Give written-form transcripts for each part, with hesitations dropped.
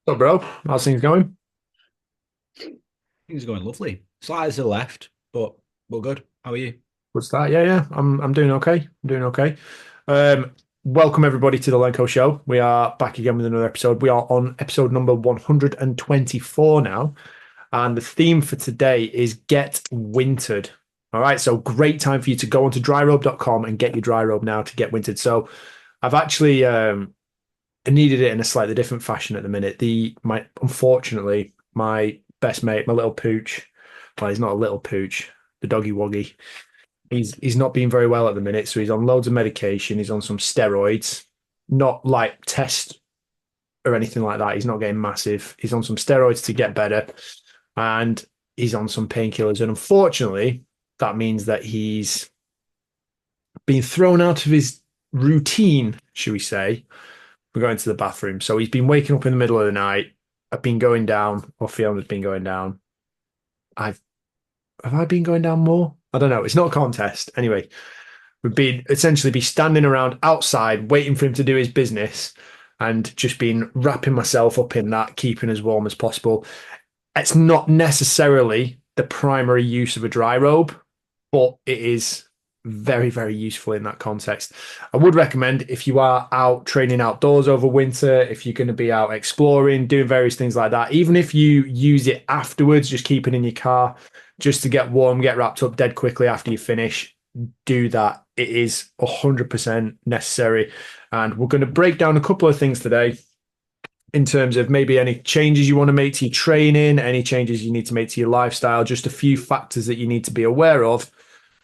So, bro, how's things going? Things are going lovely. Slightly to the left, but we're good. How are you? What's that? Yeah, I'm doing okay. I'm doing okay. Um, Welcome everybody to the Lenko show. We are back again with another episode. We are on episode number 124 now, and the theme for today is get wintered. All right, so great time for you to go onto dryrobe.com and get your dry robe now to get wintered. So, I've actually needed it in a slightly different fashion at the minute. The my Unfortunately, my best mate, my little pooch, well, he's not a little pooch, the doggy woggy. He's not been very well at the minute, so he's on loads of medication. He's on some steroids, not like test or anything like that. He's not getting massive. He's on some steroids to get better, and he's on some painkillers. And unfortunately, that means that he's been thrown out of his routine, should we say? We're going to the bathroom. So he's been waking up in the middle of the night. I've been going down, or Fiona's been going down. I've Have I been going down more? I don't know. It's not a contest. Anyway, would be essentially be standing around outside waiting for him to do his business and just been wrapping myself up in that, keeping as warm as possible. It's not necessarily the primary use of a dry robe, but it is very, very useful in that context. I would recommend if you are out training outdoors over winter, if you're going to be out exploring, doing various things like that, even if you use it afterwards, just keep it in your car just to get warm, get wrapped up dead quickly after you finish, do that. It is 100% necessary. And we're going to break down a couple of things today in terms of maybe any changes you want to make to your training, any changes you need to make to your lifestyle, just a few factors that you need to be aware of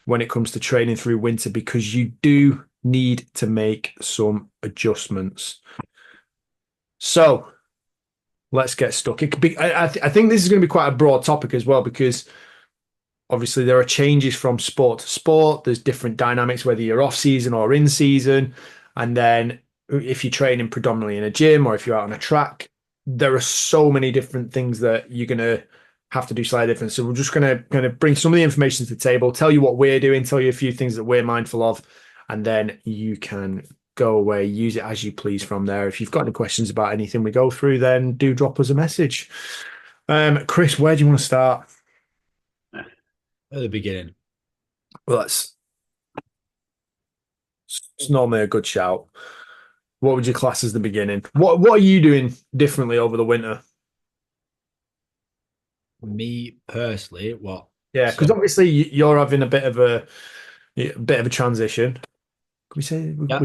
when it comes to training through winter, because you do need to make some adjustments. So let's get stuck. It could be, I think this is going to be quite a broad topic as well, because obviously there are changes from sport to sport. There's different dynamics, whether you're off season or in season. And then if you're training predominantly in a gym or if you're out on a track, there are so many different things that you're going to have to do slightly different. So we're just going to kind of bring some of the information to the table, tell you what we're doing, tell you a few things that we're mindful of, and then you can go away, use it as you please from there. If you've got any questions about anything we go through, then do drop us a message. Chris, where do you want to start? At the beginning, Well, it's normally a good shout. What would you class as the beginning? What are you doing differently over the winter? me personally, what? Yeah, because So, obviously you're having a bit of a transition. Can we say yeah.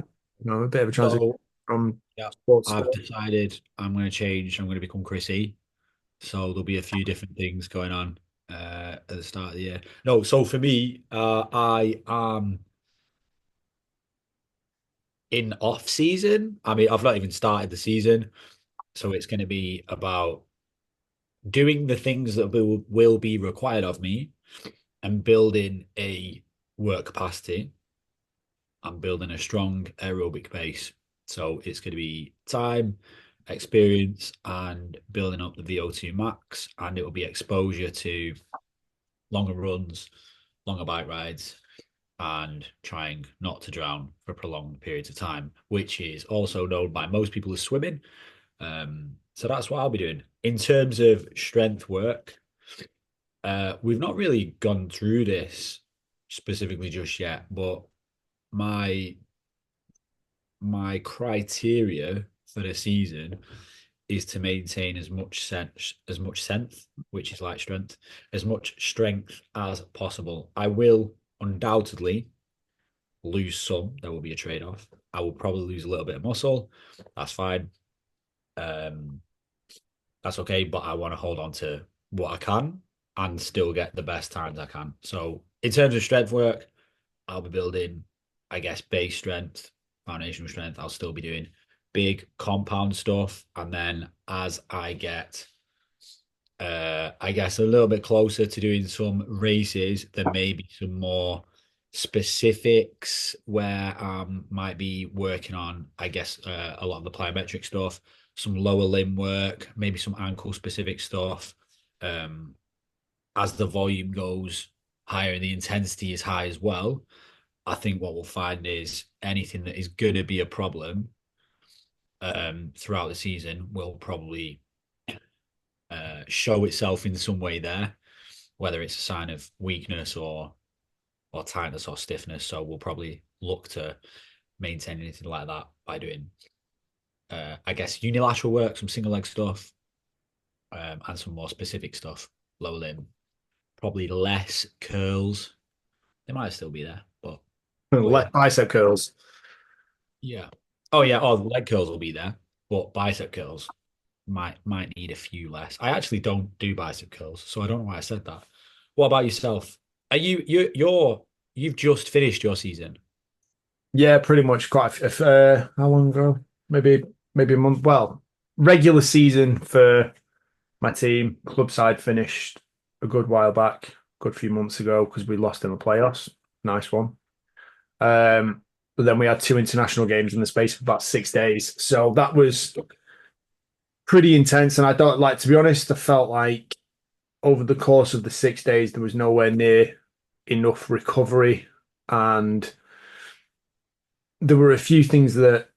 a bit of a transition So, from yeah, sports I've sport? decided I'm going to change. I'm going to become Chris E. So there'll be a few different things going on at the start of the year. No, so for me, I am in off season. I mean, I've not even started the season, so it's going to be about doing the things that will be required of me and building a work capacity and building a strong aerobic base. So it's going to be time, experience, and building up the VO2 max. And it will be exposure to longer runs, longer bike rides, and trying not to drown for prolonged periods of time, which is also known by most people as swimming. So that's what I'll be doing. In terms of strength work, we've not really gone through this specifically just yet, but my my criteria for the season is to maintain as much sense, which is like strength, as much strength as possible. I will undoubtedly lose some. There will be a trade-off. I will probably lose a little bit of muscle. That's fine. Um, that's okay, but I want to hold on to what I can and still get the best times I can. So in terms of strength work, I'll be building, I guess, base strength, foundational strength. I'll still be doing big compound stuff. And then as I get, I guess, a little bit closer to doing some races, there may be some more specifics where I might be working on, I guess, a lot of the plyometric stuff, some lower limb work, maybe some ankle specific stuff. Um, as the volume goes higher and the intensity is high as well, I think what we'll find is anything that is going to be a problem throughout the season will probably show itself in some way there, whether it's a sign of weakness or tightness or stiffness. So we'll probably look to maintain anything like that by doing, I guess, unilateral work, some single leg stuff, and some more specific stuff, lower limb. Probably less curls. They might still be there, but yeah, Left bicep curls. yeah. Oh yeah, oh, leg curls will be there, but bicep curls might need a few less. I actually don't do bicep curls, so I don't know why I said that. What about yourself? Are you've just finished your season? Yeah, pretty much. How long ago? Maybe a month. Well, regular season for my team, club side finished a good while back, good few months ago because we lost in the playoffs. Nice one. But then we had two international games in the space of about 6 days, so that was pretty intense. And I don't like, to be honest, I felt like over the course of the 6 days there was nowhere near enough recovery, and there were a few things that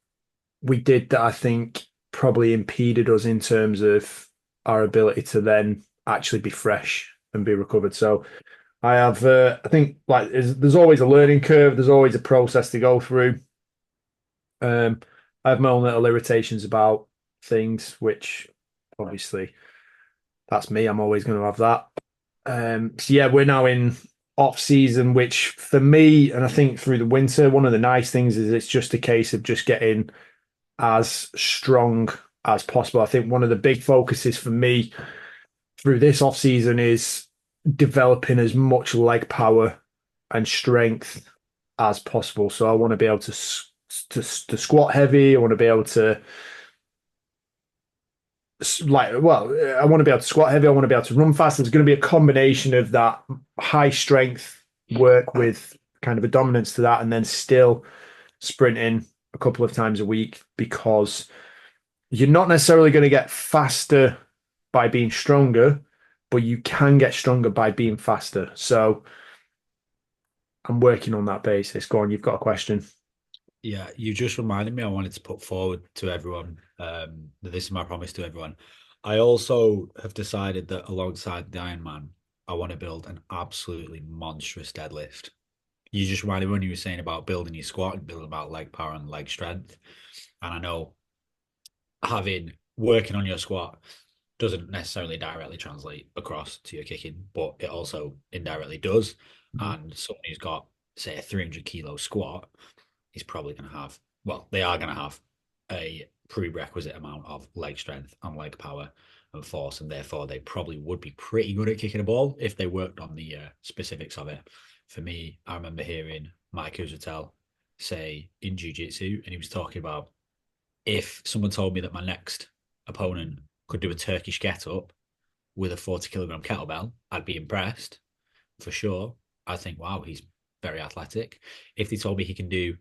we did that I think probably impeded us in terms of our ability to then actually be fresh and be recovered. So I think like there's always a learning curve, there's always a process to go through. Um, I have my own little irritations about things, which obviously that's me. I'm always going to have that. So yeah, we're now in off season, which for me, and I think through the winter, one of the nice things is it's just a case of just getting as strong as possible. I think one of the big focuses for me through this off season is developing as much leg power and strength as possible. So I want to be able to squat heavy. I want to be able to I want to be able to squat heavy. I want to be able to run fast. There's going to be a combination of that high strength work with kind of a dominance to that, and then still sprinting a couple of times a week because you're not necessarily going to get faster by being stronger, but you can get stronger by being faster. So I'm working on that basis. Go on, you've got a question. Yeah, you just reminded me I wanted to put forward to everyone that this is my promise to everyone. I also have decided that alongside the Ironman, I want to build an absolutely monstrous deadlift. You just reminded me when you were saying about building your squat and building about leg power and leg strength. And I know having working on your squat doesn't necessarily directly translate across to your kicking, but it also indirectly does. And someone who's got, say, a 300 kilo squat is probably going to have, well, they are going to have a prerequisite amount of leg strength and leg power and force, and therefore they probably would be pretty good at kicking a ball if they worked on the specifics of it. For me, I remember hearing Mike Uzatel say in jiu-jitsu, and he was talking about if someone told me that my next opponent could do a Turkish get up with a 40 kilogram kettlebell, I'd be impressed for sure. I think, wow, he's very athletic. If they told me he can do,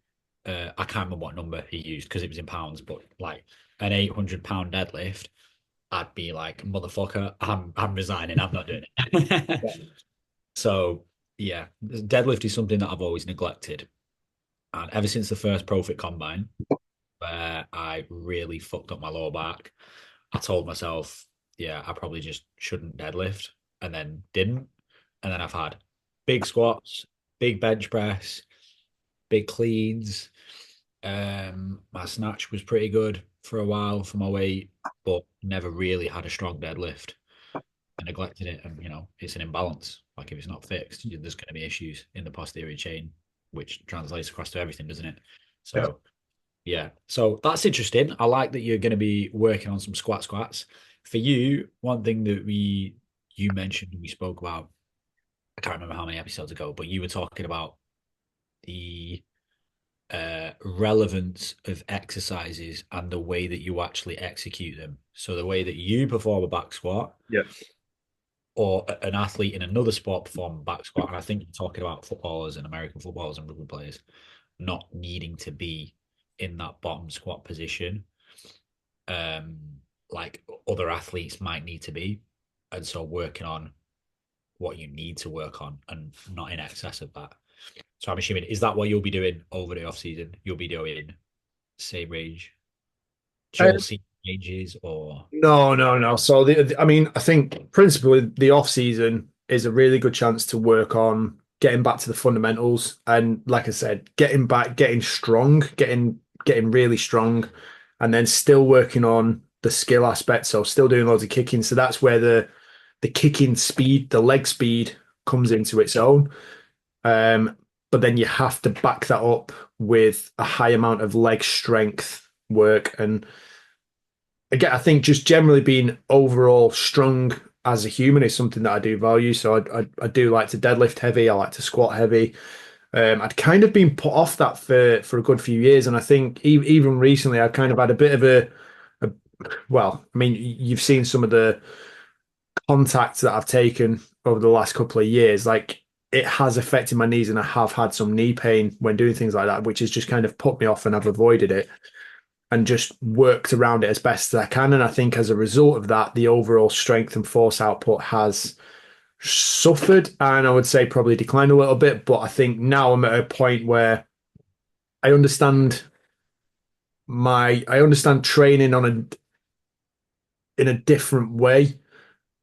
I can't remember what number he used because it was in pounds, but like an 800 pound deadlift, I'd be like, motherfucker, I'm resigning. I'm not doing it. So yeah, deadlift is something that I've always neglected. And ever since the first Profit Combine, where I really fucked up my lower back, I told myself, yeah, I probably just shouldn't deadlift, and then didn't. And then I've had big squats, big bench press, big cleans. My snatch was pretty good for a while for my weight, but never really had a strong deadlift. I neglected it, and it's an imbalance. Like if it's not fixed, there's going to be issues in the posterior chain, which translates across to everything, doesn't it? Yeah. So yeah, so that's interesting. I like that you're going to be working on some squats. For you, one thing that you mentioned we spoke about, I can't remember how many episodes ago, but you were talking about the relevance of exercises and the way that you actually execute them. So the way that you perform a back squat Yeah. or an athlete in another sport perform a back squat. And I think you're talking about footballers and American footballers and rugby players not needing to be in that bottom squat position, um, like other athletes might need to be. And so working on what you need to work on and not in excess of that. So I'm assuming, is that what you'll be doing over the off season? You'll be doing same range, Uh, dual seat changes or No, no, no. So I mean, I think principally the off season is a really good chance to work on getting back to the fundamentals, and like I said, getting back, getting strong, getting really strong, and then still working on the skill aspect. So still doing loads of kicking. So that's where the kicking speed, the leg speed comes into its own. Um, but then you have to back that up with a high amount of leg strength work. And again, I think just generally being overall strong as a human is something that I do value. So I do like to deadlift heavy. I like to squat heavy. I'd kind of been put off that for a good few years, and I think even recently I kind of had a bit of a well, I mean, you've seen some of the contact that I've taken over the last couple of years. Like it has affected my knees, and I have had some knee pain when doing things like that, which has just kind of put me off, and I've avoided it and just worked around it as best as I can. And I think as a result of that, the overall strength and force output has suffered and I would say probably declined a little bit. But I think now I'm at a point where I understand I understand training on in a different way.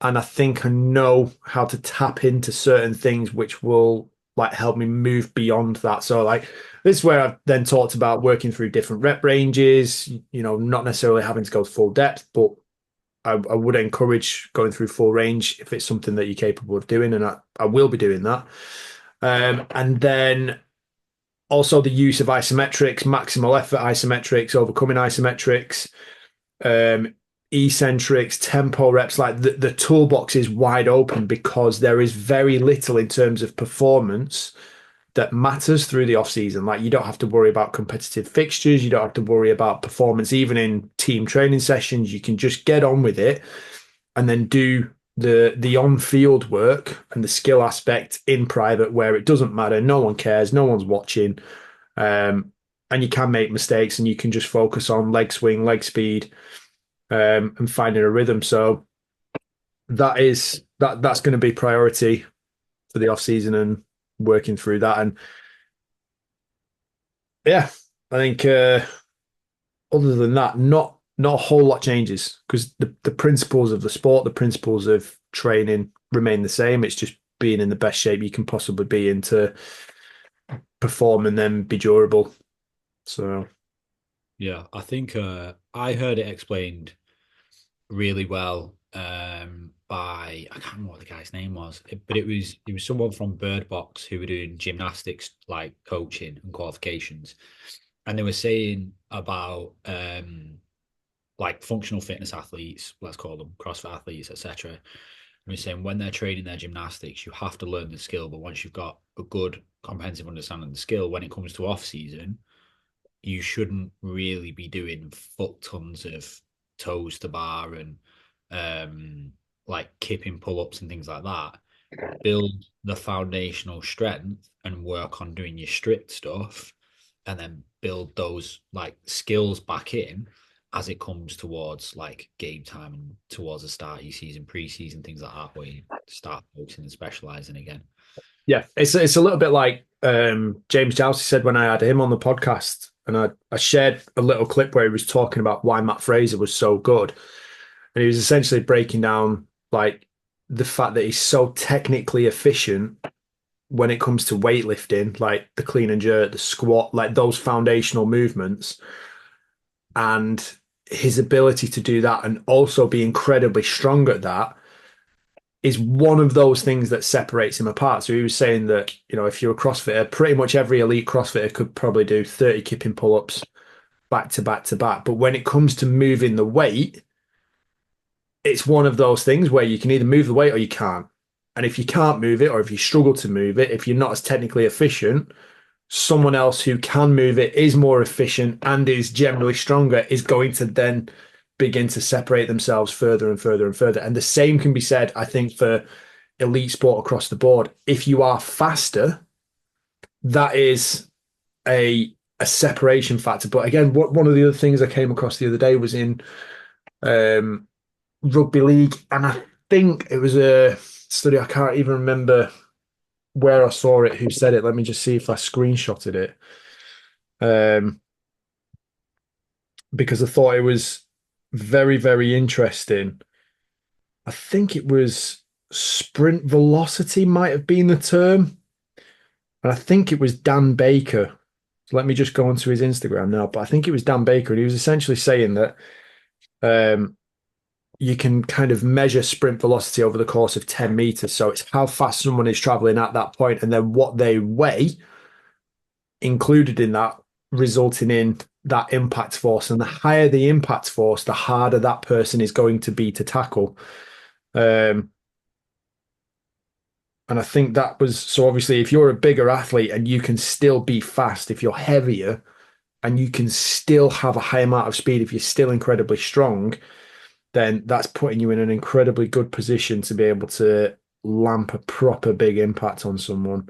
And I think I know how to tap into certain things which will like help me move beyond that. So like this is where I've then talked about working through different rep ranges, not necessarily having to go full depth, but I would encourage going through full range if it's something that you're capable of doing, and I will be doing that. And then also the use of isometrics, maximal effort isometrics, overcoming isometrics, um, eccentrics, tempo reps. Like the toolbox is wide open because there is very little in terms of performance that matters through the off season. Like you don't have to worry about competitive fixtures, you don't have to worry about performance, even in team training sessions. You can just get on with it and then do the on field work and the skill aspect in private where it doesn't matter. No one cares, no one's watching. And you can make mistakes and you can just focus on leg swing, leg speed, and finding a rhythm. So that's going to be priority for the off season and working through that. And yeah, I think other than that, not a whole lot changes because the principles of the sport, the principles of training remain the same. It's just being in the best shape you can possibly be in to perform and then be durable. So yeah, I think I heard it explained really well by I can't remember what the guy's name was, but it was someone from Bird Box who were doing gymnastics like coaching and qualifications, and they were saying about like functional fitness athletes, let's call them CrossFit athletes, etc. And we're saying when they're training their gymnastics, you have to learn the skill, but once you've got a good comprehensive understanding of the skill, when it comes to off season, you shouldn't really be doing foot tons of toes to bar and like kipping pull-ups and things like that. Build the foundational strength and work on doing your strict stuff and then build those like skills back in as it comes towards like game time and towards the start of your season, pre-season, things like that, where you start focusing and specializing again. yeah, it's a little bit like James Jousey said when I had him on the podcast, and I shared a little clip where he was talking about why Matt Fraser was so good, and he was essentially breaking down like the fact that he's so technically efficient when it comes to weightlifting, like the clean and jerk, the squat, like those foundational movements, and his ability to do that and also be incredibly strong at that is one of those things that separates him apart. So he was saying that, if you're a CrossFitter, pretty much every elite CrossFitter could probably do 30 kipping pull-ups back to back to back. But when it comes to moving the weight, it's one of those things where you can either move the weight or you can't. And if you can't move it, or if you struggle to move it, if you're not as technically efficient, someone else who can move it is more efficient and is generally stronger is going to then begin to separate themselves further and further and further. And the same can be said, I think, for elite sport across the board. If you are faster, that is a separation factor. But again, one of the other things I came across the other day was in um, rugby league, and I think it was a study. I can't even remember where I saw it, who said it. Let me just see if I screenshotted it. Um, because I thought it was. very, very interesting. I think it was sprint velocity might have been the term. And I think it was Dan Baker. So let me just go onto his Instagram now. But I think it was Dan Baker, and he was essentially saying that um, you can kind of measure sprint velocity over the course of 10 meters. So it's how fast someone is traveling at that point, and then what they weigh included in that, resulting in that impact force. And the higher the impact force, the harder that person is going to be to tackle. Um, and I think that was so obviously, if you're a bigger athlete and you can still be fast, if you're heavier and you can still have a high amount of speed, if you're still incredibly strong, then that's putting you in an incredibly good position to be able to lamp a proper big impact on someone.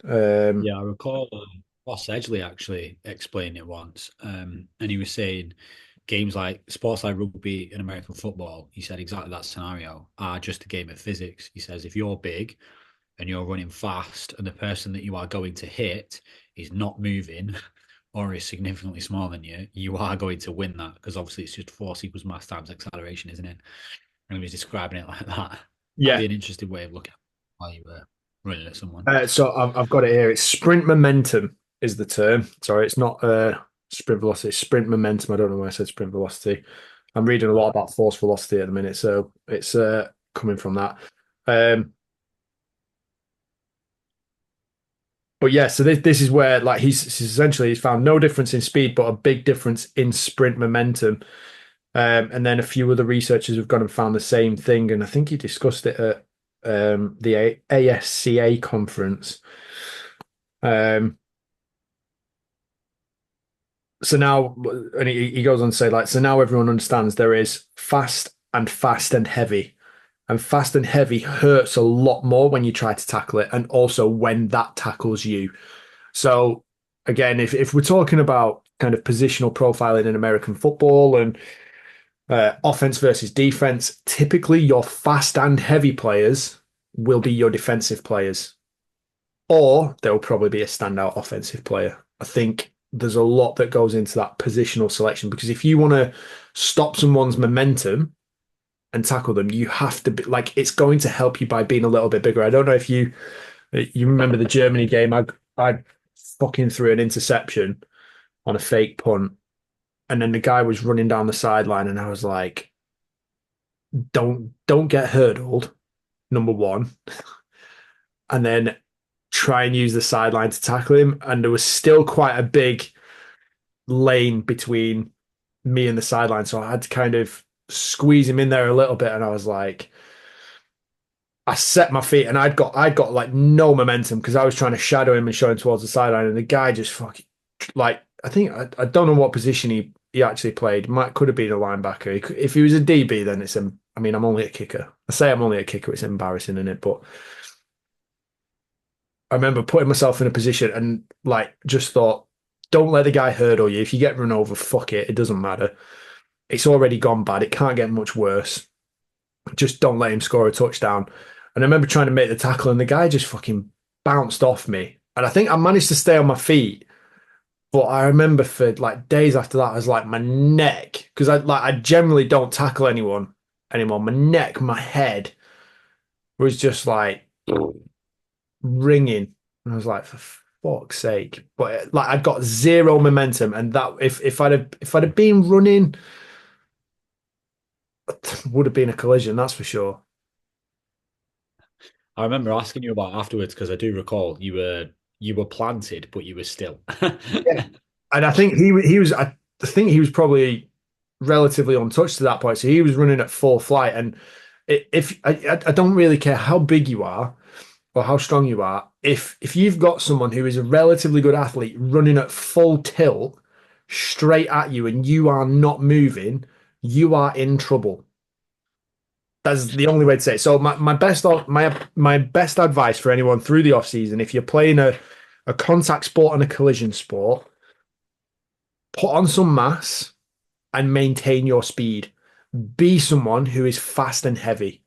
Um, Yeah, I recall Ross Edgley actually explained it once, and he was saying games like sports like rugby and American football. He said exactly that scenario are just a game of physics. He says if you're big and you're running fast, and the person that you are going to hit is not moving or is significantly smaller than you, you are going to win that because obviously it's just force equals mass times acceleration, isn't it? And he was describing it like that. That'd yeah. be an interesting way of looking at it while you were running at someone. So I've got it here. It's sprint momentum is the term. Sorry, it's not sprint velocity. It's sprint momentum. I don't know why I said sprint velocity. I'm reading a lot about force velocity at the minute, so it's coming from that. Um, but yeah, so this is where like he's found no difference in speed, but a big difference in sprint momentum. And then a few other researchers have gone and found the same thing, and I think he discussed it at the ASCA conference. Um, so now, and he goes on to say, like, so now everyone understands there is fast and heavy. And fast and heavy hurts a lot more when you try to tackle it, and also when that tackles you. So again, if we're talking about kind of positional profiling in American football and offense versus defense, typically your fast and heavy players will be your defensive players, or there will probably be a standout offensive player. I think there's a lot that goes into that positional selection because if you want to stop someone's momentum and tackle them, you have to be like it's going to help you by being a little bit bigger. I don't know if you remember the Germany game. I fucking threw an interception on a fake punt, and then the guy was running down the sideline, and I was like, don't get hurdled, number one, and then try and use the sideline to tackle him. And there was still quite a big lane between me and the sideline, so I had to kind of squeeze him in there a little bit. And I was like, I set my feet, and I'd got like no momentum because I was trying to shadow him and show him towards the sideline, and the guy just fucking like I don't know what position he actually played. Might could have been a linebacker. If he was a DB, then it's I mean, I'm only a kicker. I say I'm only a kicker. It's embarrassing, isn't it? But I remember putting myself in a position and like just thought, don't let the guy hurdle you. If you get run over, fuck it. It doesn't matter. It's already gone bad. It can't get much worse. Just don't let him score a touchdown. And I remember trying to make the tackle, and the guy just fucking bounced off me. And I think I managed to stay on my feet. But I remember for like days after that, I was like my neck, because I generally don't tackle anyone anymore. My neck, my head was just like ringing. And I was like, for fuck's sake. But like I'd got zero momentum. And that if I'd have been running, would have been a collision, that's for sure. I remember asking you about afterwards because I do recall you were planted, but you were still. Yeah. And I think he was I think he was probably relatively untouched to that point. So he was running at full flight. And if I don't really care how big you are or how strong you are, if you've got someone who is a relatively good athlete running at full tilt straight at you and you are not moving, you are in trouble. That's the only way to say it. So my best advice for anyone through the off season, if you're playing a contact sport and a collision sport, put on some mass and maintain your speed. Be someone who is fast and heavy.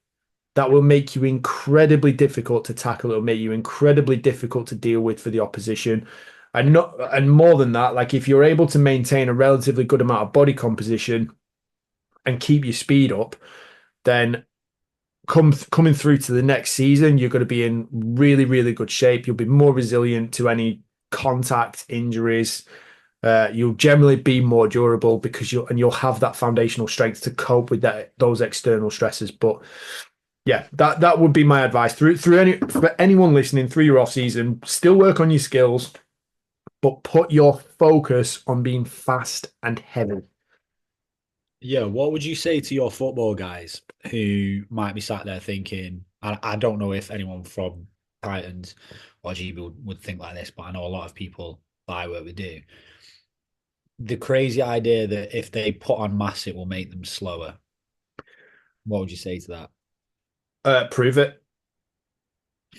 That will make you incredibly difficult to tackle. It'll make you incredibly difficult to deal with for the opposition. And more than that, like if you're able to maintain a relatively good amount of body composition, and keep your speed up, then coming through to the next season, you're going to be in really, really good shape. You'll be more resilient to any contact injuries. You'll generally be more durable because you'll have that foundational strength to cope with those external stresses. But yeah, that would be my advice for anyone listening through your off season. Still work on your skills, but put your focus on being fast and heavy. Yeah, what would you say to your football guys who might be sat there thinking, I don't know if anyone from Titans or GB would think like this, but I know a lot of people that I work with do. The crazy idea that if they put on mass, it will make them slower. What would you say to that? Prove it.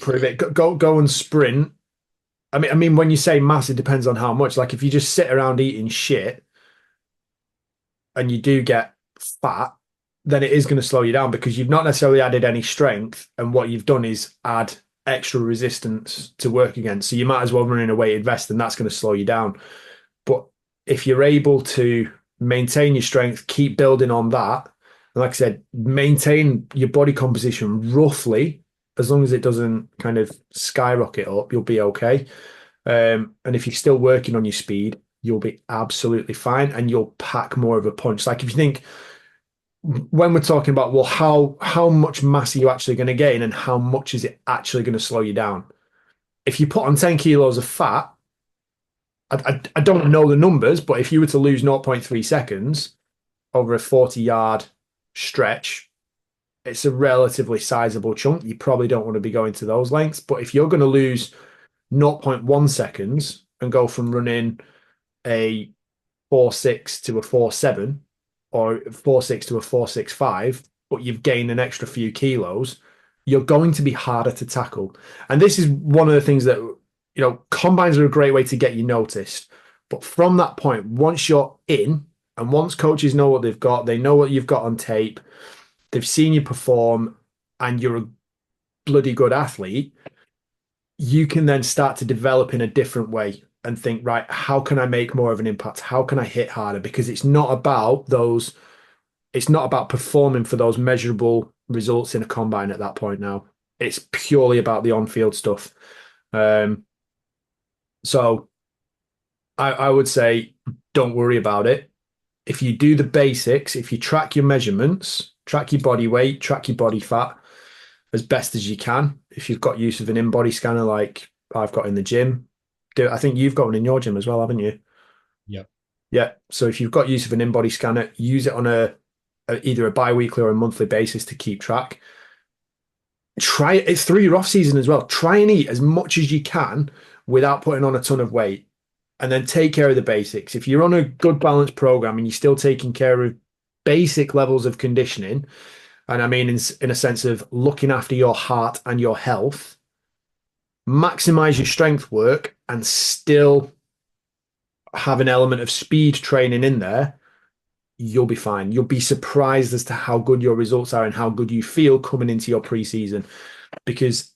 Prove it. Go and sprint. I mean, when you say mass, it depends on how much. Like if you just sit around eating shit and you do get fat, then it is going to slow you down because you've not necessarily added any strength, and what you've done is add extra resistance to work against. So you might as well run in a weighted vest, and that's going to slow you down. But if you're able to maintain your strength, keep building on that, and like I said, maintain your body composition roughly, as long as it doesn't kind of skyrocket up, you'll be okay. And if you're still working on your speed, you'll be absolutely fine and you'll pack more of a punch. Like if you think when we're talking about, well, how much mass are you actually going to gain and how much is it actually going to slow you down? If you put on 10 kilos of fat, I don't know the numbers, but if you were to lose zero point 0.3 seconds over a 40-yard stretch, it's a relatively sizable chunk. You probably don't want to be going to those lengths. But if you're going to lose zero point 0.1 seconds and go from running a 4.6 to a 4.7 or 4.6 to a 4.65, but you've gained an extra few kilos, you're going to be harder to tackle. And this is one of the things that, combines are a great way to get you noticed. But from that point, once you're in, and once coaches know what they've got, they know what you've got on tape, they've seen you perform, and you're a bloody good athlete, you can then start to develop in a different way and think, right, how can I make more of an impact? How can I hit harder? Because it's not about performing for those measurable results in a combine at that point now. It's purely about the on-field stuff. So I would say don't worry about it. If you do the basics, if you track your measurements, track your body weight, track your body fat as best as you can. If you've got use of an in-body scanner like I've got in the gym, I think you've got one in your gym as well, haven't you? Yep. Yeah. So if you've got use of an in-body scanner, use it on either a bi-weekly or a monthly basis to keep track. Try it. It's through your off season as well. Try and eat as much as you can without putting on a ton of weight, and then take care of the basics. If you're on a good balanced program and you're still taking care of basic levels of conditioning, and I mean in a sense of looking after your heart and your health, maximize your strength work and still have an element of speed training in there, you'll be fine. You'll be surprised as to how good your results are and how good you feel coming into your preseason. Because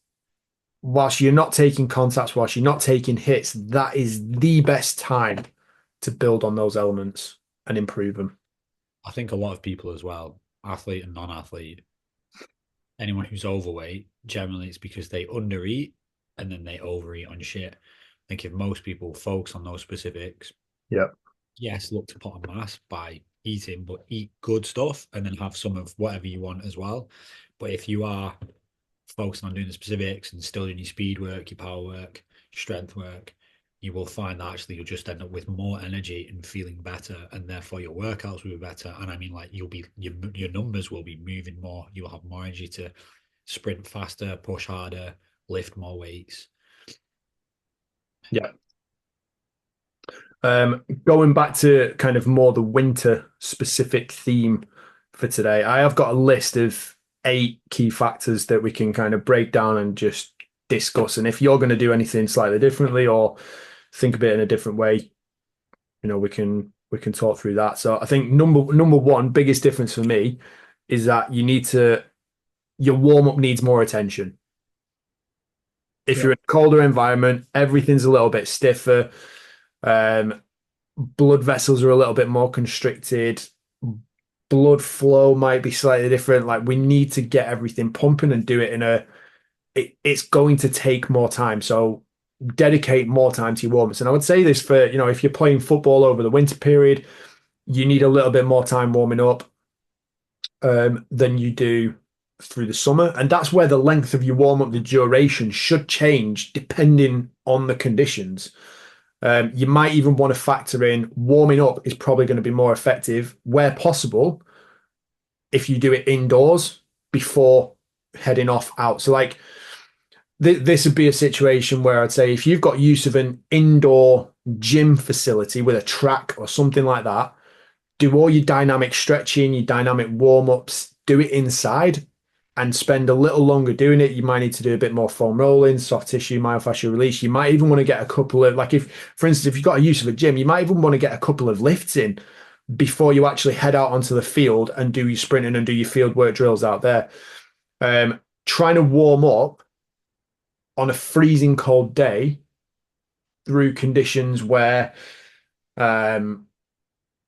whilst you're not taking contacts, whilst you're not taking hits, that is the best time to build on those elements and improve them. I think a lot of people as well, athlete and non-athlete, anyone who's overweight, generally it's because they undereat and then they overeat on shit. I think if most people focus on those specifics, Yeah. yes, look to put on mass by eating, but eat good stuff and then have some of whatever you want as well. But if you are focusing on doing the specifics and still doing your speed work, your power work, strength work, you will find that actually you'll just end up with more energy and feeling better, and therefore your workouts will be better. And I mean, like your numbers will be moving more. You'll have more energy to sprint faster, push harder, lift more weights. Yeah. Going back to kind of more the winter specific theme for today, I have got a list of 8 key factors that we can kind of break down and just discuss. And if you're going to do anything slightly differently or think of it in a different way, we can talk through that. So I think number one, biggest difference for me is that your warm up needs more attention. If Yeah. you're in a colder environment, everything's a little bit stiffer. Blood vessels are a little bit more constricted. blood flow might be slightly different. Like we need to get everything pumping and do it in it's going to take more time. So dedicate more time to your warm-ups. And I would say this for, if you're playing football over the winter period, you need a little bit more time warming up than you do through the summer. And that's where the length of your warm-up, the duration should change depending on the conditions. You might even want to factor in warming up is probably going to be more effective where possible if you do it indoors before heading off out. So like this would be a situation where I'd say if you've got use of an indoor gym facility with a track or something like that, do all your dynamic stretching, your dynamic warm-ups, do it inside and spend a little longer doing it. You might need to do a bit more foam rolling, soft tissue, myofascial release. You might even want to get a couple of, like if, for instance, if you've got a use of a gym, you might even want to get a couple of lifts in before you actually head out onto the field and do your sprinting and do your field work drills out there. Trying to warm up on a freezing cold day through conditions where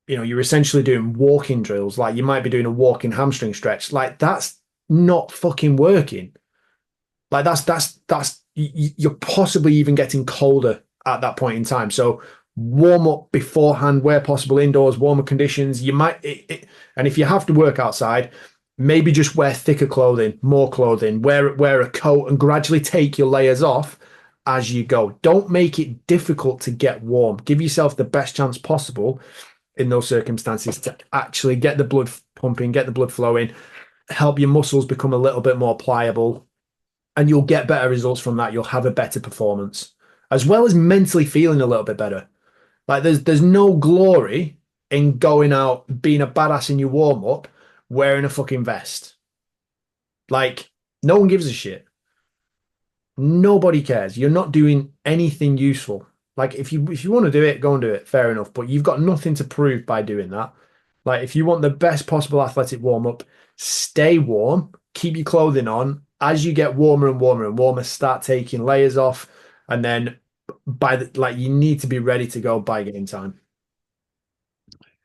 you're essentially doing walking drills. Like you might be doing a walking hamstring stretch. Like that's not fucking working. Like that's you're possibly even getting colder at that point in time. So warm up beforehand where possible indoors, warmer conditions. You might and if you have to work outside, maybe just wear thicker clothing, more clothing, wear a coat and gradually take your layers off as you go. Don't make it difficult to get warm. Give yourself the best chance possible in those circumstances to actually get the blood pumping, get the blood flowing, help your muscles become a little bit more pliable, and you'll get better results from that. You'll have a better performance, as well as mentally feeling a little bit better. Like there's no glory in going out being a badass in your warm up wearing a fucking vest. Like no one gives a shit. Nobody cares. You're not doing anything useful. Like if you want to do it, go and do it. Fair enough. But you've got nothing to prove by doing that. Like if you want the best possible athletic warm up, stay warm, keep your clothing on. As you get warmer and warmer and warmer, start taking layers off, and then you need to be ready to go by game time.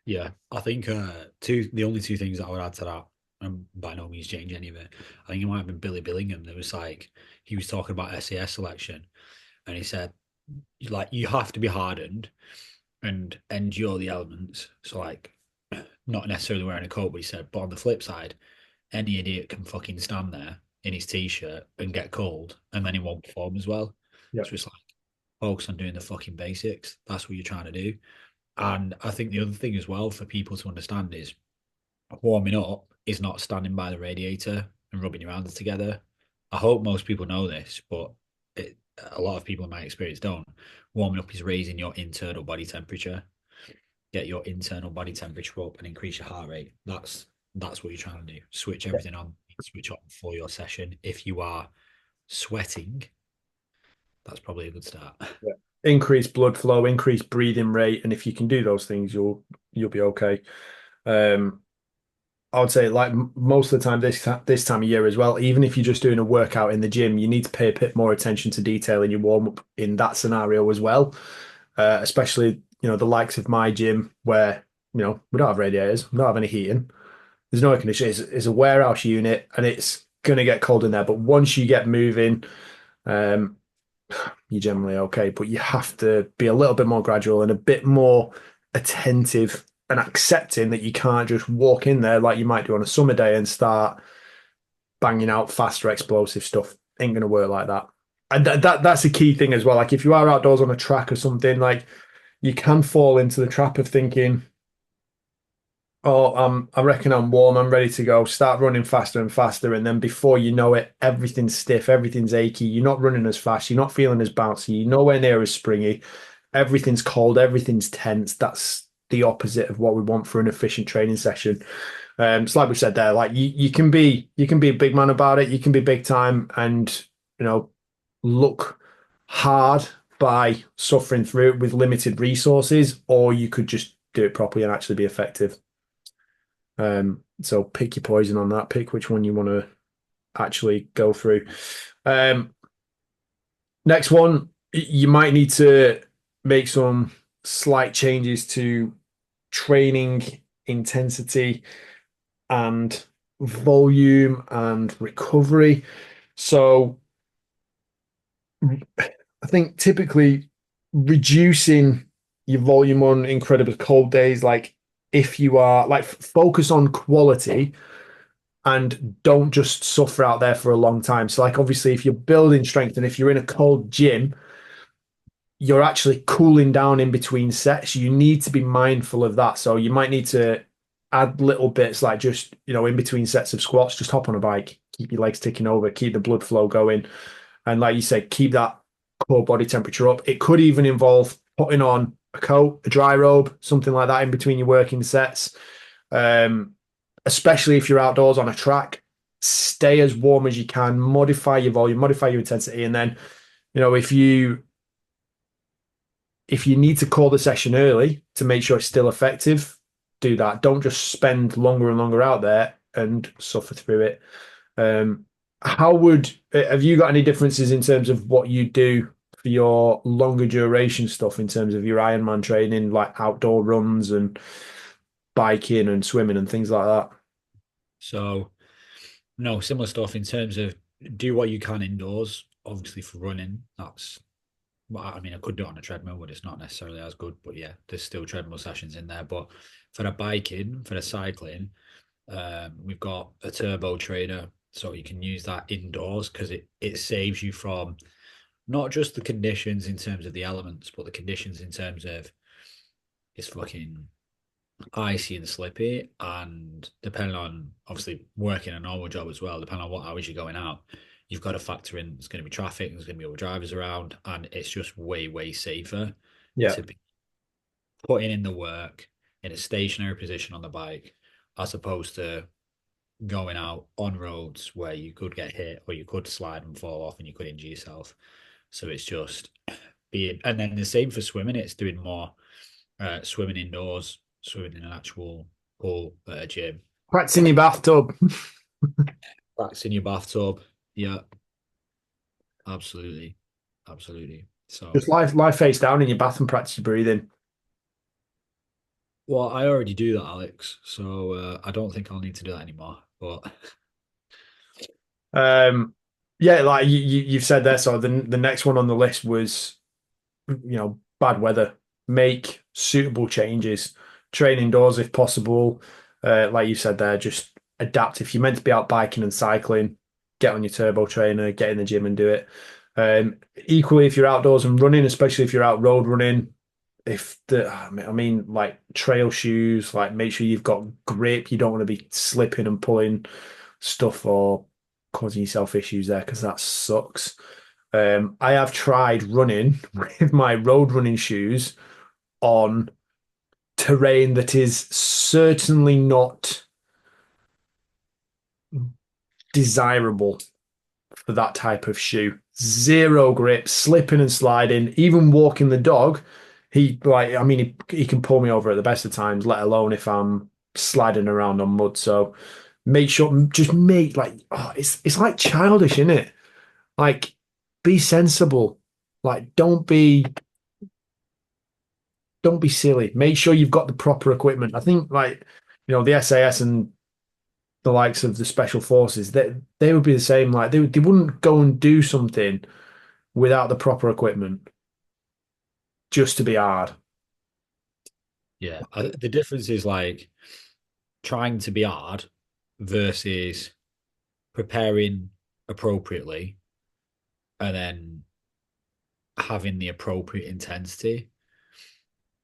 Yeah, I think the only two things that I would add to that, and by no means change any of it. I think it might have been Billy Billingham. There was like he was talking about SAS selection, and he said like you have to be hardened and endure the elements. So like not necessarily wearing a coat, but he said, but on the flip side, any idiot can fucking stand there in his t-shirt and get cold, and then he won't perform as well. Yeah. So it's like focus on doing the fucking basics. That's what you're trying to do. And I think the other thing as well for people to understand is warming up is not standing by the radiator and rubbing your hands together. I hope most people know this, but a lot of people in my experience don't. Warming up is raising your internal body temperature. Get your internal body temperature up and increase your heart rate. That's what you're trying to do. Switch everything on, switch on for your session. If you are sweating, that's probably a good start. Yeah. Increase blood flow, increase breathing rate, and if you can do those things, you'll be okay. I would say like most of the time this time of year as well, even if you're just doing a workout in the gym, you need to pay a bit more attention to detail in your warm up in that scenario as well. Especially the likes of my gym where we don't have radiators, we don't have any heating, there's no air conditioning. It's a warehouse unit, and it's gonna get cold in there. But once you get moving, um, you're generally okay. But you have to be a little bit more gradual and a bit more attentive and accepting that you can't just walk in there like you might do on a summer day and start banging out faster explosive stuff. Ain't gonna work like that. And that's a key thing as well. Like if you are outdoors on a track or something, like you can fall into the trap of thinking, oh, I reckon I'm warm, I'm ready to go. Start running faster and faster, and then before you know it, everything's stiff, everything's achy. You're not running as fast, you're not feeling as bouncy, you're nowhere near as springy. Everything's cold, everything's tense. That's the opposite of what we want for an efficient training session. It's like we said there, like you can be a big man about it, you can be big time, and look hard by suffering through it with limited resources, or you could just do it properly and actually be effective. So pick your poison on that. Pick which one you want to actually go through. Next one, you might need to make some slight changes to training intensity. and volume and recovery. So I think typically reducing your volume on incredibly cold days, like if you are like focus on quality and don't just suffer out there for a long time. So like obviously if you're building strength and if you're in a cold gym, you're actually cooling down in between sets. You need to be mindful of that. So you might need to add little bits like just, in between sets of squats, just hop on a bike, keep your legs ticking over, keep the blood flow going. And like you said, keep that core body temperature up. It could even involve putting on a coat, a dry robe, something like that in between your working sets. Um, Especially if you're outdoors on a track, stay as warm as you can, modify your volume, modify your intensity. And then, you know, if you need to call the session early to make sure it's still effective, do that. Don't just spend longer and longer out there and suffer through it. Um, how would have you got any differences in terms of what you do for your longer duration stuff in terms of your Ironman training, like outdoor runs and biking and swimming and things like that? So, no, similar stuff in terms of do what you can indoors. Obviously, for running, that's well, I mean, I could do it on a treadmill, but it's not necessarily as good. But yeah, there's still treadmill sessions in there. But for the biking, for the cycling, we've got a turbo trainer, so you can use that indoors because it saves you from not just the conditions in terms of the elements, but the conditions in terms of it's fucking icy and slippy. And depending on obviously working a normal job as well, depending on what hours you're going out, you've got to factor in there's going to be traffic, there's going to be other drivers around, and it's just way, way safer Yeah. to be putting in the work in a stationary position on the bike as opposed to going out on roads where you could get hit or you could slide and fall off and you could injure yourself. So it's just being, and then the same for swimming. It's doing more swimming indoors, swimming in an actual pool at a gym, Practice in your bathtub. practicing your bathtub. Yeah, absolutely, absolutely. So, Just lie face down in your bath and practice your breathing. well, I already do that, Alex. So I don't think I'll need to do that anymore. But Um, yeah, like you've said there. So the next one on the list was, bad weather. Make suitable changes. Train indoors if possible. Like you said there, just adapt. If you're meant to be out biking and cycling, get on your turbo trainer, get in the gym and do it. Equally, if you're outdoors and running, especially if you're out road running, if the I mean like trail shoes, like make sure you've got grip. You don't want to be slipping and pulling stuff or causing yourself issues there because that sucks. I have tried running with my road running shoes on terrain that is certainly not desirable for that type of shoe. Zero grip, slipping and sliding, even walking the dog. He can pull me over at the best of times, let alone if I'm sliding around on mud. So make sure, just make like, oh, it's like childish, isn't it? Like, be sensible. Like, don't be silly. Make sure you've got the proper equipment. I think like, the SAS and the likes of the special forces, they would be the same. Like they wouldn't go and do something without the proper equipment just to be hard. yeah, the difference is like trying to be hard versus preparing appropriately and then having the appropriate intensity.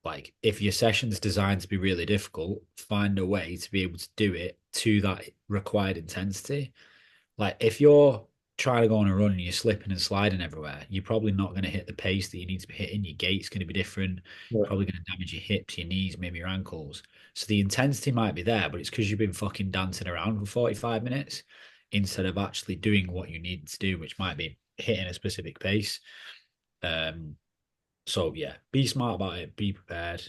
Like if your session's designed to be really difficult, find a way to be able to do it to that required intensity. Like if you're trying to go on a run and you're slipping and sliding everywhere, you're probably not going to hit the pace that you need to be hitting. Your gait's going to be different. Yeah. Probably going to damage your hips, your knees, maybe your ankles. So the intensity might be there, but it's because you've been fucking dancing around for 45 minutes instead of actually doing what you need to do, which might be hitting a specific pace. Um, so yeah, be smart about it, be prepared,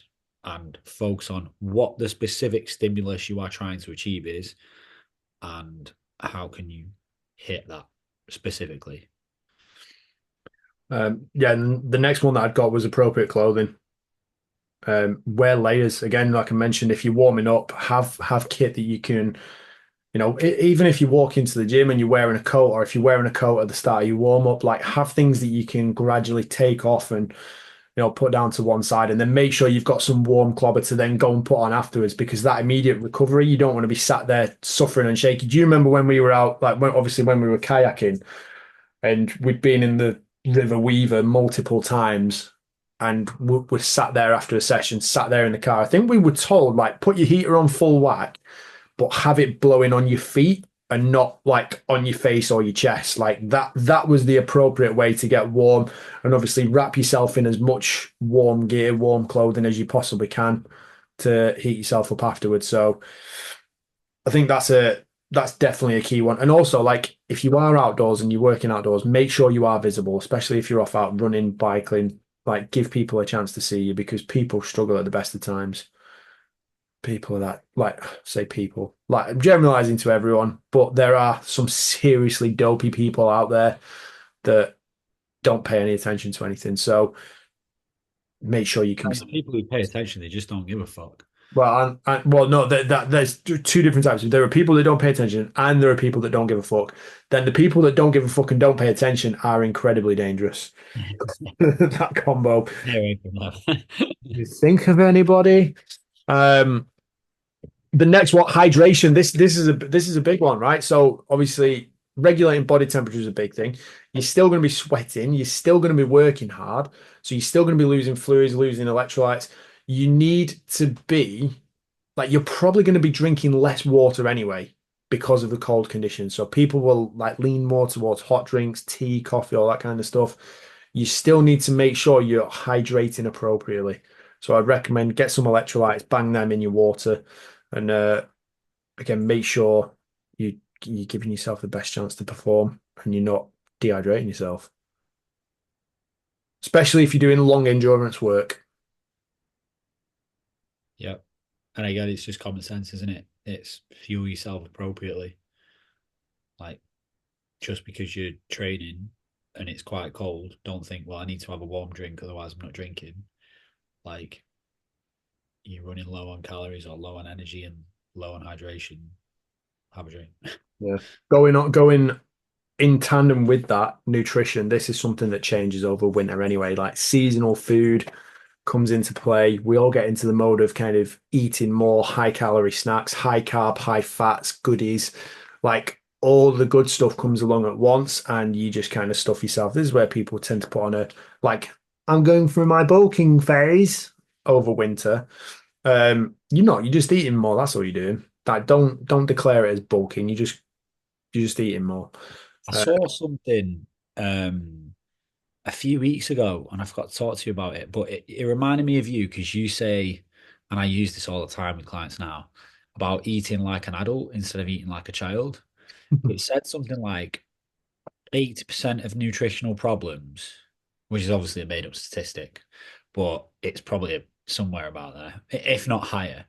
and focus on what the specific stimulus you are trying to achieve is, and how can you hit that specifically. Yeah, and the next one that I'd got was appropriate clothing. Wear layers again, like I mentioned. If you're warming up, have kit that you can. Even if you walk into the gym and you're wearing a coat, or if you're wearing a coat at the start, you warm up, like have things that you can gradually take off and put down to one side, and then make sure you've got some warm clobber to then go and put on afterwards, because that immediate recovery, you don't want to be sat there suffering and shaky. Do you remember when we were out, like obviously when we were kayaking and we'd been in the River Weaver multiple times and we sat there after a session, sat there in the car. I think we were told, like, put your heater on full whack, but have it blowing on your feet and not like on your face or your chest. Like that was the appropriate way to get warm. And obviously wrap yourself in as much warm gear, warm clothing as you possibly can to heat yourself up afterwards. So I think that's definitely a key one. And also, like, if you are outdoors and you're working outdoors, make sure you are visible, especially if you're off out running, biking. Like, give people a chance to see you, because people struggle at the best of times. People that, like, say people, like, I'm generalizing to everyone, but there are some seriously dopey people out there that don't pay any attention to anything. So make sure you can be. And the people who pay attention, they just don't give a fuck. Well, no, there's two different types. There are people that don't pay attention, and there are people that don't give a fuck. Then the people that don't give a fuck and don't pay attention are incredibly dangerous. That combo. Stay away from that. You think of anybody? Um, the next one, hydration. This is a big one, right? So obviously, regulating body temperature is a big thing. You're still going to be sweating. You're still going to be working hard. So you're still going to be losing fluids, losing electrolytes. You need to be like, you're probably going to be drinking less water anyway because of the cold conditions. So people will like lean more towards hot drinks, tea, coffee, all that kind of stuff. You still need to make sure you're hydrating appropriately. So I'd recommend get some electrolytes, bang them in your water, and again, make sure you're giving yourself the best chance to perform and you're not dehydrating yourself, especially if you're doing long endurance work. Yeah. And again, it's just common sense, isn't it? It's fuel yourself appropriately. Like, just because you're training and it's quite cold, don't think, well, I need to have a warm drink, otherwise I'm not drinking. Like, you're running low on calories or low on energy and low on hydration, have a drink. Yeah. Going in tandem with that nutrition, this is something that changes over winter anyway. Like seasonal food comes into play. We all get into the mode of kind of eating more high calorie snacks, high carb, high fats, goodies. Like all the good stuff comes along at once and you just kind of stuff yourself. This is where people tend to put on a, like, I'm going through my bulking phase over winter. You're just eating more. That's all you're doing. Like, don't declare it as bulking. You're just eating more. I Uh, saw something a few weeks ago and I forgot to talk to you about it, but it reminded me of you because you say, and I use this all the time with clients now, about eating like an adult instead of eating like a child. It said something like 80% of nutritional problems, which is obviously a made up statistic, but it's probably somewhere about there, if not higher.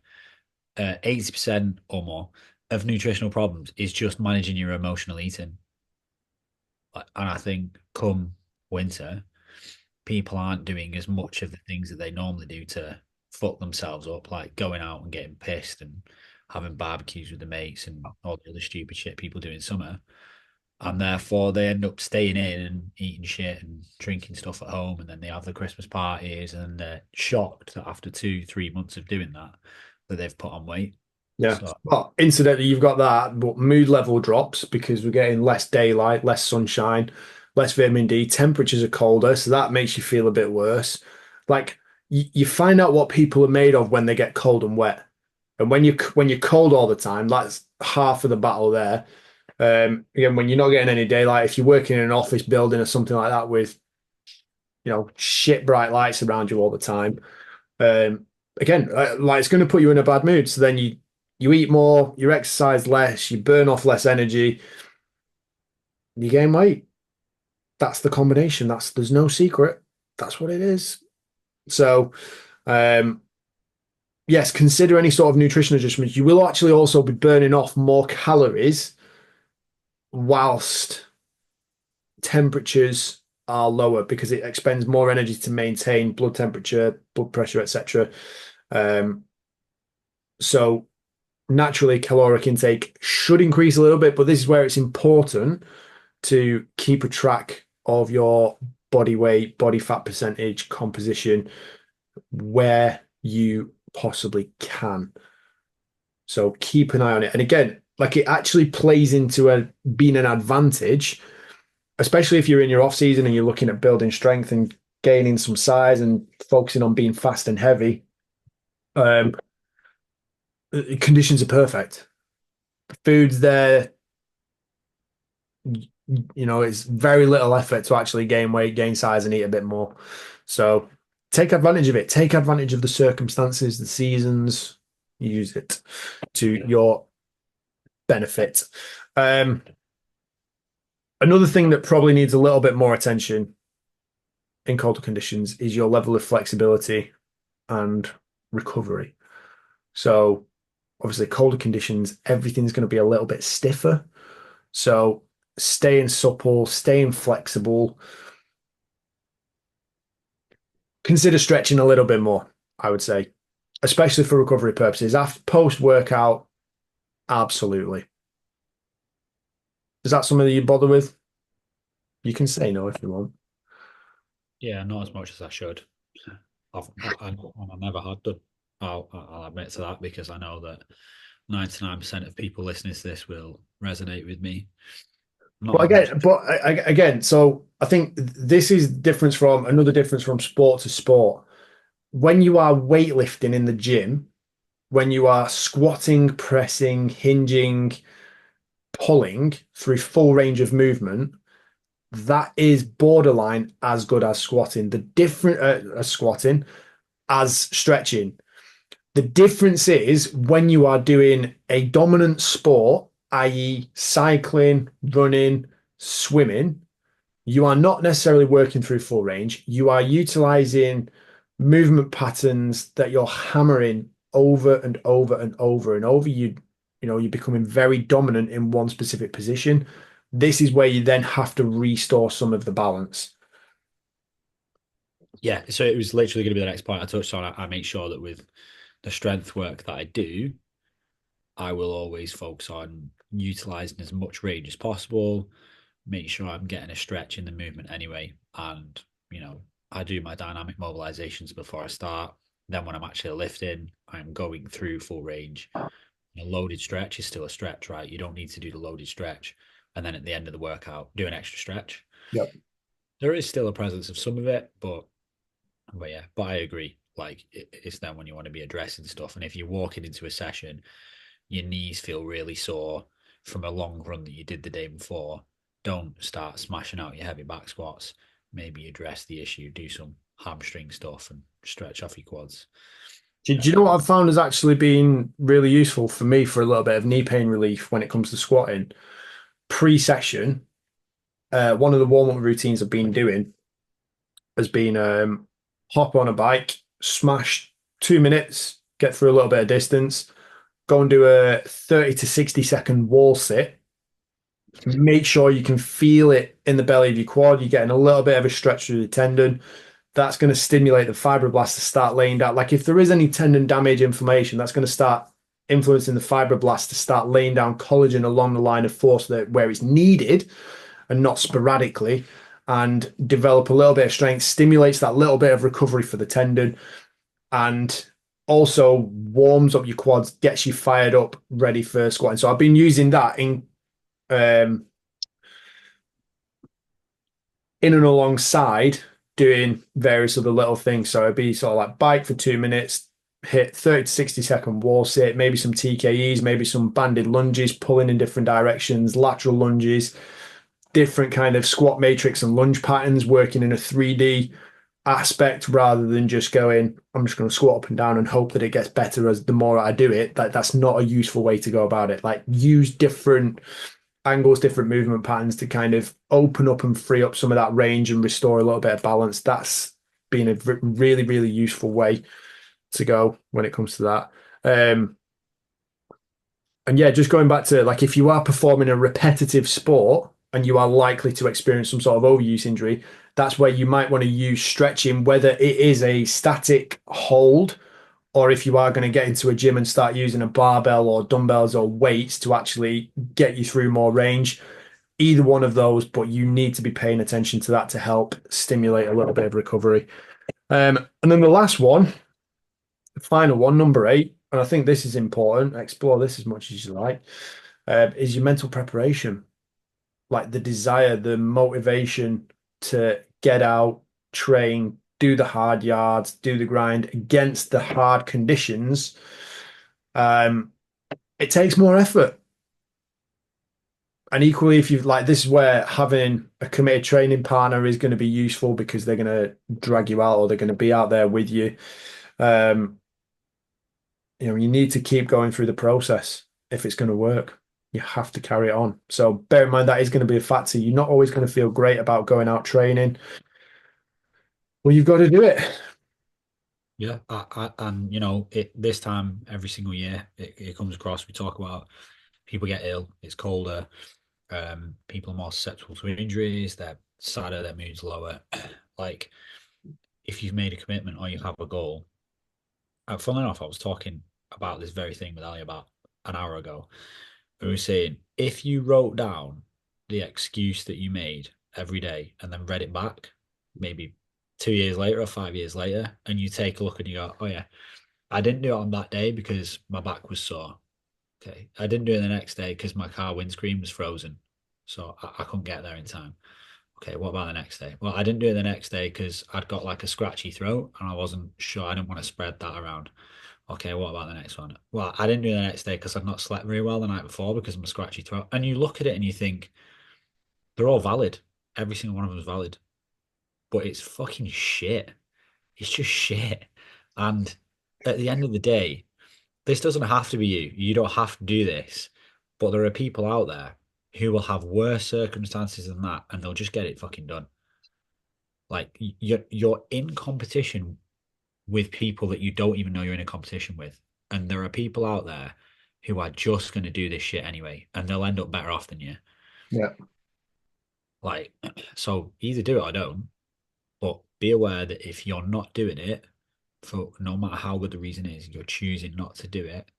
80% or more of nutritional problems is just managing your emotional eating. And I think come winter, people aren't doing as much of the things that they normally do to fuck themselves up, like going out and getting pissed and having barbecues with the mates and all the other stupid shit people do in summer. And therefore they end up staying in and eating shit and drinking stuff at home, and then they have the Christmas parties and they're shocked that after 2 3 months of doing that they've put on weight. Yeah. So Well, incidentally, you've got that, but mood level drops because we're getting less daylight, less sunshine, less vitamin D. Temperatures are colder, so that makes you feel a bit worse. Like you find out what people are made of when they get cold and wet, and when you're cold all the time, that's half of the battle there. Again, when you're not getting any daylight, if you're working in an office building or something like that with shit bright lights around you all the time, um, again, like it's going to put you in a bad mood. So then you eat more, you exercise less, you burn off less energy, you gain weight. That's the combination. There's no secret. That's what it is. So, um, yes, consider any sort of nutrition adjustments. You will actually also be burning off more calories whilst temperatures are lower, because it expends more energy to maintain blood temperature, blood pressure, etc. Um, so naturally caloric intake should increase a little bit, but this is where it's important to keep a track of your body weight, body fat percentage, composition, where you possibly can. So keep an eye on it. And again, like it actually plays into being an advantage, especially if you're in your off season and you're looking at building strength and gaining some size and focusing on being fast and heavy. Um, Conditions are perfect. Food's there. It's very little effort to actually gain weight, gain size, and eat a bit more. So take advantage of it. Take advantage of the circumstances, the seasons. Use it to your benefit. Um, Another thing that probably needs a little bit more attention in colder conditions is your level of flexibility and recovery. So obviously colder conditions, everything's going to be a little bit stiffer. So staying supple, staying flexible. Consider stretching a little bit more, I would say, especially for recovery purposes. After post workout, absolutely. Is that something that you bother with? You can say no if you want. Yeah, not as much as I should. I never had done. I'll admit to that because I know that 99% of people listening to this will resonate with me. Not as much. But again, so I think this is another difference from sport to sport. When you are weightlifting in the gym, when you are squatting, pressing, hinging, pulling through full range of movement, that is borderline as good as squatting. The different as squatting as stretching. The difference is when you are doing a dominant sport, i.e., cycling, running, swimming, you are not necessarily working through full range. You are utilizing movement patterns that you're hammering over and over and over and over. You're becoming very dominant in one specific position. This is where you then have to restore some of the balance. Yeah, so it was literally going to be the next point I touched on. I make sure that with the strength work that I do, I will always focus on utilizing as much range as possible, make sure I'm getting a stretch in the movement anyway. And, I do my dynamic mobilizations before I start. Then when I'm actually lifting, I'm going through full range. A loaded stretch is still a stretch, right? You don't need to do the loaded stretch. And then at the end of the workout, do an extra stretch. Yep. There is still a presence of some of it, but yeah, but I agree. Like it's then when you want to be addressing stuff. And if you're walking into a session, your knees feel really sore from a long run that you did the day before, don't start smashing out your heavy back squats. Maybe address the issue, do some hamstring stuff and stretch off your quads. Do you know what I've found has actually been really useful for me for a little bit of knee pain relief when it comes to squatting? Pre-session, one of the warm-up routines I've been doing has been hop on a bike, smash 2 minutes, get through a little bit of distance, go and do a 30 to 60-second wall sit. Make sure you can feel it in the belly of your quad. You're getting a little bit of a stretch through the tendon. That's going to stimulate the fibroblasts to start laying down. Like if there is any tendon damage inflammation, that's going to start influencing the fibroblasts to start laying down collagen along the line of force where it's needed and not sporadically, and develop a little bit of strength, stimulates that little bit of recovery for the tendon, and also warms up your quads, gets you fired up, ready for squatting. So I've been using that um, in and alongside doing various other little things. So it'd be sort of like bike for 2 minutes, hit 30 to 60-second wall sit, maybe some TKEs, maybe some banded lunges, pulling in different directions, lateral lunges, different kind of squat matrix and lunge patterns, working in a 3D aspect rather than just going, I'm just going to squat up and down and hope that it gets better as the more I do it. That's not a useful way to go about it. Like use different angles, different movement patterns to kind of open up and free up some of that range and restore a little bit of balance. That's been a really, really useful way to go when it comes to that. And yeah, just going back to like if you are performing a repetitive sport and you are likely to experience some sort of overuse injury, that's where you might want to use stretching, whether it is a static hold or if you are going to get into a gym and start using a barbell or dumbbells or weights to actually get you through more range. Either one of those, but you need to be paying attention to that to help stimulate a little bit of recovery. And then the last one, the final one, number 8, and I think this is important. Explore this as much as you like. Is your mental preparation, like the desire, the motivation to get out, train, do the hard yards, do the grind against the hard conditions. Um, it takes more effort. And equally, if you've like, this is where having a committed training partner is going to be useful because they're going to drag you out or they're going to be out there with you. Um, you need to keep going through the process if it's going to work. You have to carry it on. So bear in mind that is going to be a factor. You're not always going to feel great about going out training. Well, you've got to do it. Yeah, and this time every single year it comes across. We talk about people get ill. It's colder. People are more susceptible to injuries. They're sadder. Their mood's lower. Like if you've made a commitment or you have a goal. Funnily enough, I was talking about this very thing with Ali about an hour ago. We were saying if you wrote down the excuse that you made every day and then read it back, maybe 2 years later or 5 years later, and you take a look and you go, oh yeah, I didn't do it on that day because my back was sore. Okay. I didn't do it the next day because my car windscreen was frozen. So I couldn't get there in time. Okay, what about the next day? Well, I didn't do it the next day because I'd got like a scratchy throat and I wasn't sure. I didn't want to spread that around. Okay, what about the next one? Well, I didn't do it the next day because I'd not slept very well the night before because of my scratchy throat. And you look at it and you think they're all valid. Every single one of them is valid. But it's fucking shit. It's just shit. And at the end of the day, this doesn't have to be you. You don't have to do this. But there are people out there who will have worse circumstances than that and they'll just get it fucking done. Like you're in competition with people that you don't even know you're in a competition with. And there are people out there who are just going to do this shit anyway, and they'll end up better off than you. Yeah. Like, so either do it or don't, but be aware that if you're not doing it, for no matter how good the reason is, you're choosing not to do it,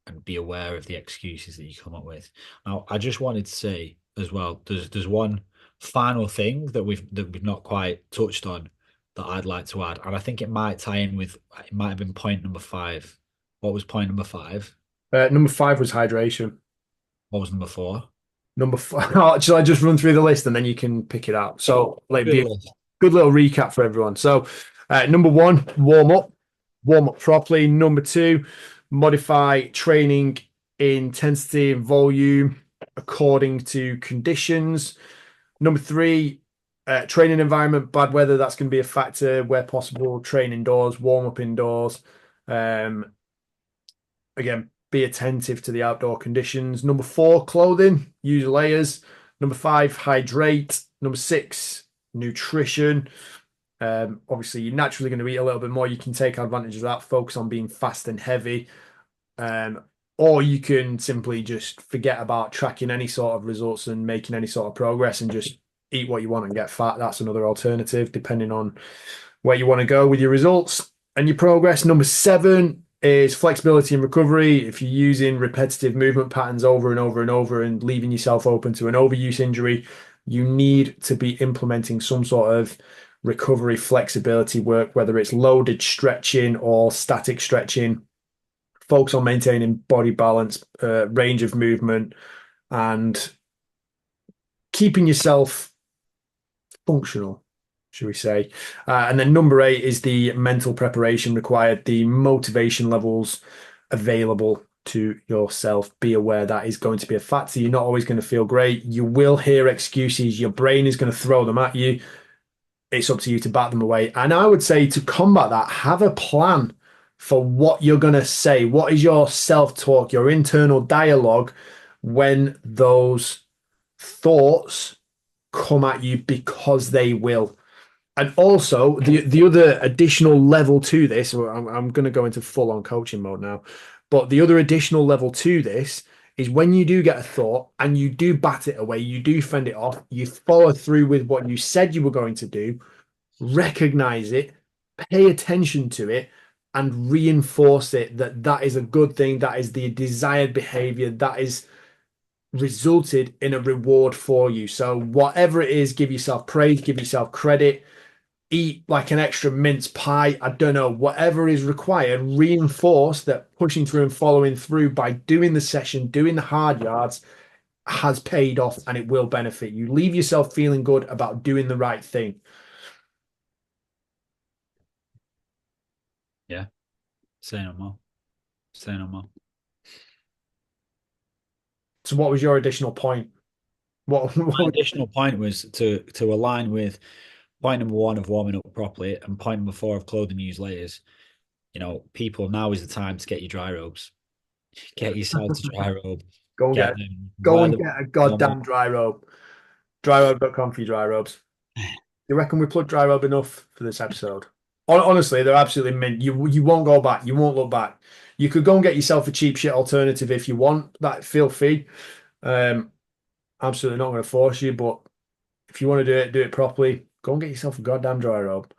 and be aware of the excuses that you come up with. Now, I just wanted to say as well, there's one final thing that we've not quite touched on that I'd like to add, and I think it might tie in with it might have been point number 5. What was point number 5? Number 5 was hydration. What was number 4? Number 4, shall I just run through the list and then you can pick it out? So, like, Good be a list. good little recap for everyone. So, number 1, warm up properly. Number 2, modify training intensity and volume according to conditions. Number 3, training environment, bad weather, that's going to be a factor where possible. Train indoors, warm up indoors. Um, Again, be attentive to the outdoor conditions. Number 4, clothing, use layers. Number 5, hydrate. Number 6, nutrition. Obviously, you're naturally going to eat a little bit more. You can take advantage of that, focus on being fast and heavy. Um, or you can simply just forget about tracking any sort of results and making any sort of progress and just eat what you want and get fat. That's another alternative, depending on where you want to go with your results and your progress. Number 7 is flexibility and recovery. If you're using repetitive movement patterns over and over and over and leaving yourself open to an overuse injury, you need to be implementing some sort of recovery flexibility work, whether it's loaded stretching or static stretching. Focus on maintaining body balance, range of movement, and keeping yourself functional, should we say. And then number 8 is the mental preparation required, the motivation levels available to yourself. Be aware that is going to be a factor. You're not always going to feel great. You will hear excuses. Your brain is going to throw them at you. It's up to you to bat them away. And I would say to combat that, have a plan for what you're going to say. What is your self-talk, your internal dialogue when those thoughts come at you, because they will. And also the other additional level to this, I'm going to go into full on coaching mode now, but the other additional level to this is when you do get a thought and you do bat it away, you do fend it off, you follow through with what you said you were going to do, recognize it, pay attention to it, and reinforce it that that is a good thing, that is the desired behavior, that is resulted in a reward for you. So whatever it is, give yourself praise, give yourself credit, eat like an extra mince pie. I don't know, whatever is required, reinforce that pushing through and following through by doing the session, doing the hard yards has paid off and it will benefit you. Leave yourself feeling good about doing the right thing. Yeah. Say no more. Say no more. So what was your additional point? My additional point was to align with point number one of warming up properly and point number four of clothing use layers. People, now is the time to get your dry robes. Get yourself to dry robe. go and Get get them. go Wear and them. get a goddamn dry robe. Dryrobe.com for your dry robes. You reckon we put dry robe enough for this episode? Honestly, they're absolutely mint. You won't go back. You won't look back. You could go and get yourself a cheap shit alternative if you want. That feel free. Um, Absolutely not going to force you, but if you want to do it properly. Go and get yourself a goddamn dry robe.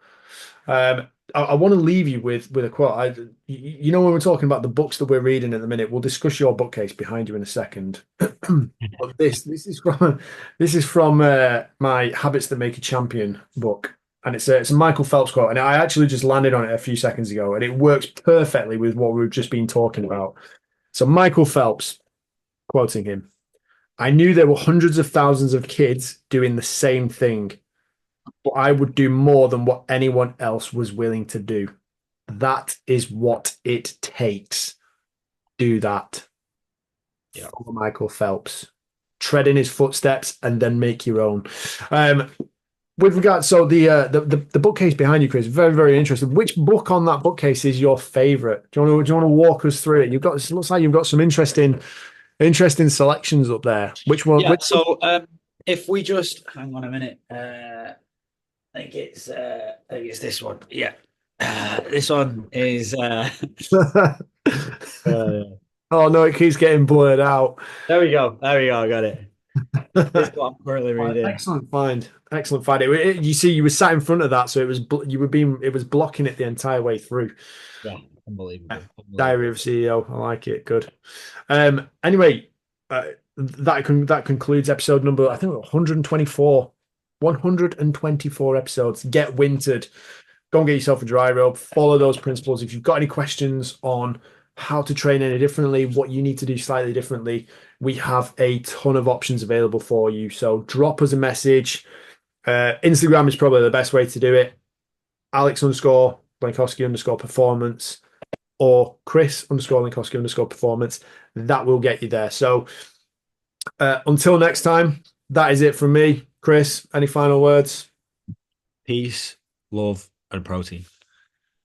I want to leave you with a quote. When we're talking about the books that we're reading at the minute, we'll discuss your bookcase behind you in a second. But this is from my Habits That Make a Champion book, and it's a Michael Phelps quote, and I actually just landed on it a few seconds ago, and it works perfectly with what we've just been talking about. So Michael Phelps, quoting him, "I knew there were hundreds of thousands of kids doing the same thing, but I would do more than what anyone else was willing to do. That is what it takes. Do that." Yeah. For Michael Phelps. Tread in his footsteps and then make your own. Um, with regard, so the bookcase behind you, Chris, very very interesting. Which book on that bookcase is your favorite? Do you want to walk us through it? It looks like you've got some interesting selections up there. Which one? Yeah. Which So if we just hang on a minute, I think it's this one. Yeah. This one is uh, Oh no, it keeps getting blurred out. there we go. There we go. I got it. This is what I'm currently Right, reading. excellent find. Excellent find. You see, you were sat in front of that, so it was blocking it the entire way through. Yeah, unbelievable. Diary Unbelievable. of a CEO. I like it. Good. Anyway, that concludes episode number, I think, 124. 124 episodes. Get wintered. Go and get yourself a dry robe. Follow those principles. If you've got any questions on how to train any differently, what you need to do slightly differently, we have a ton of options available for you. So drop us a message. Instagram is probably the best way to do it. Alex underscore Blankowski underscore performance or Chris underscore Lankowski underscore performance. That will get you there. So until next time, that is it from me. Chris, any final words? Peace, love, and protein.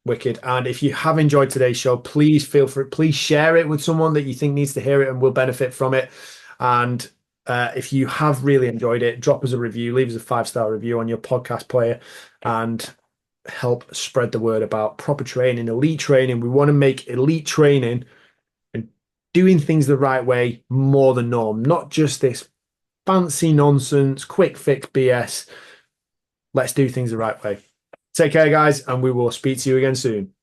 Wicked. And if you have enjoyed today's show, please feel free, please share it with someone that you think needs to hear it and will benefit from it. And if you have really enjoyed it, drop us a review, leave us a 5-star review on your podcast player, and help spread the word about proper training, elite training. We want to make elite training and doing things the right way more the norm, not just this fancy nonsense, quick fix BS. Let's do things the right way. Take care, guys, and we will speak to you again soon.